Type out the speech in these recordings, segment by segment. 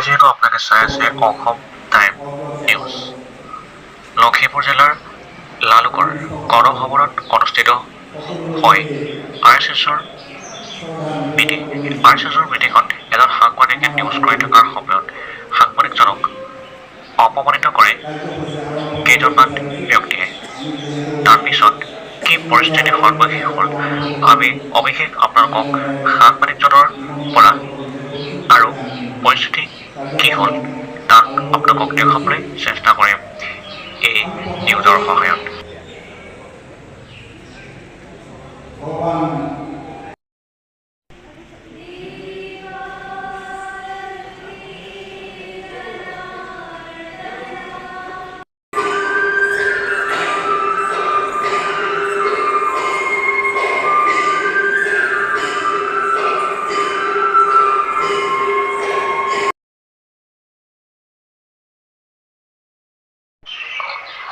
যিহেতু আপোনালোকে চাই আছে অসম টাইম নিউজ। লখিমপুৰ জিলাৰ লালুকৰ গণভৱনত অনুষ্ঠিত হয় RSSৰ মিটিঙত এজন সাংবাদিকে নিউজ কৰি থকাৰ সময়ত সাংবাদিকজনক অপমানিত কৰে কেইজনমান ব্যক্তিয়ে। তাৰ পিছত কি পৰিস্থিতিৰ সন্মুখীন হ'ল আমি অভিষেক আপোনালোকক সাংবাদিকজনৰ পৰা আৰু পৰিস্থিতি কি হ'ল তাক আপোনালোকক দেখাবলৈ চেষ্টা কৰিম এই নিউজৰ সহায়ত।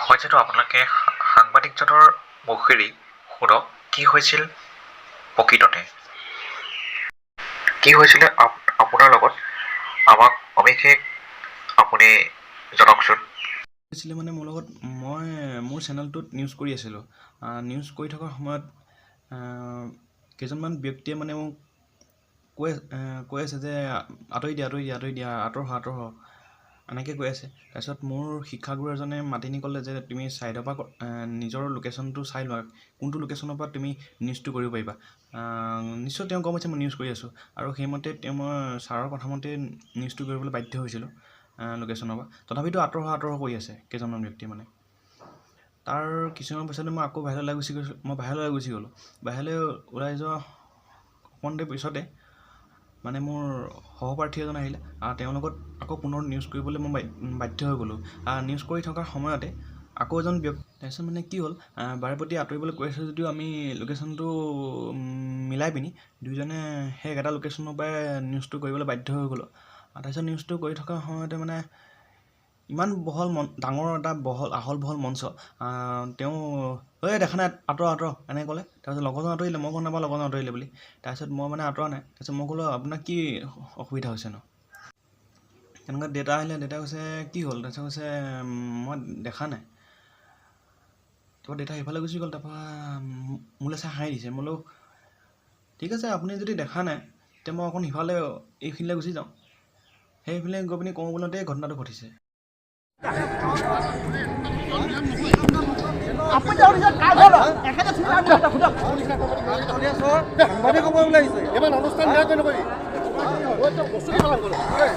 হয়তো আপোনালোকে সাংবাদিকজনৰ মুখেৰে শুনক কি হৈছিল প্ৰকৃততে। কি হৈছিলে আপোনাৰ লগত আমাক অভিষেক আপুনি জনাওকচোন। হৈছিলে মানে মোৰ লগত মই মোৰ চেনেলটোত নিউজ কৰি আছিলোঁ। নিউজ কৰি থকাৰ সময়ত কেইজনমান ব্যক্তিয়ে মানে মোক কৈ আছে যে আঁতৰি দিয়া আঁতৰ হ এনেকৈ কৈ আছে। তাৰপিছত মোৰ শিক্ষাগুৰু এজনে মাতি নি ক'লে যে তুমি ছাইডৰ পৰা নিজৰ লোকেশ্যনটো চাই লোৱা, কোনটো লোকেশ্যনৰ পৰা তুমি নিউজটো কৰিব পাৰিবা। নিশ্চয় তেওঁ গম পাইছে মই নিউজ কৰি আছোঁ আৰু সেইমতে মই ছাৰৰ কথামতে নিউজটো কৰিবলৈ বাধ্য হৈছিলোঁ লোকেশ্যনৰ পৰা। তথাপিতো আঁতৰ হ কৰি আছে কেইজনমান ব্যক্তি মানে। তাৰ কিছুমান পিছতে মই আকৌ বাহিৰলৈ গুচি গ'লোঁ। বাহিৰলৈ ওলাই যোৱা অকণ দেৰি পিছতে মানে মোৰ সহপাঠী এজন আহিলে। তেওঁৰ লগত আকৌ পুনৰ নিউজ কৰিবলৈ মই বাধ্য হৈ গ'লোঁ। নিউজ কৰি থকাৰ সময়তে আকৌ এজন ব্যক্তি তাৰপিছত মানে কি হ'ল বাৰে প্ৰতি আঁতৰিবলৈ কৈ আছোঁ যদিও আমি লোকেশ্যনটো মিলাই পিনি দুয়োজনে সেই একেটা লোকেশ্যনৰ পৰাই নিউজটো কৰিবলৈ বাধ্য হৈ গ'লোঁ। তাৰপিছত নিউজটো কৰি থকাৰ সময়তে মানে ইমান ডাঙৰ এটা আহল বহল মঞ্চ। তেওঁ দেখা নাই আঁতৰ এনেকৈ ক'লে। তাৰপিছত লগৰজন আঁতৰিলে, মই গম নাপাওঁ লগৰজন আঁতৰিলে বুলি। তাৰপিছত মই মানে আঁতৰা নাই। তাৰপিছত মই ক'লোঁ আপোনাৰ কি অসুবিধা হৈছে ন? তেনেকৈ দেউতা আহিলে, দেউতাই কৈছে কি হ'ল? তাৰপিছত কৈছে মই দেখা নাই। তাৰপৰা দেউতা সেইফালে গুচি গ'ল। তাৰপৰা মোলৈ চাই হাঁহি দিছে। মই বোলো ঠিক আছে আপুনি যদি দেখা নাই তেতিয়া মই অকণ সিফালে এইখিনিলৈ গুচি যাওঁ। সেইফালে গৈ পিনি কওঁ বোলোতে ঘটনাটো ঘটিছে।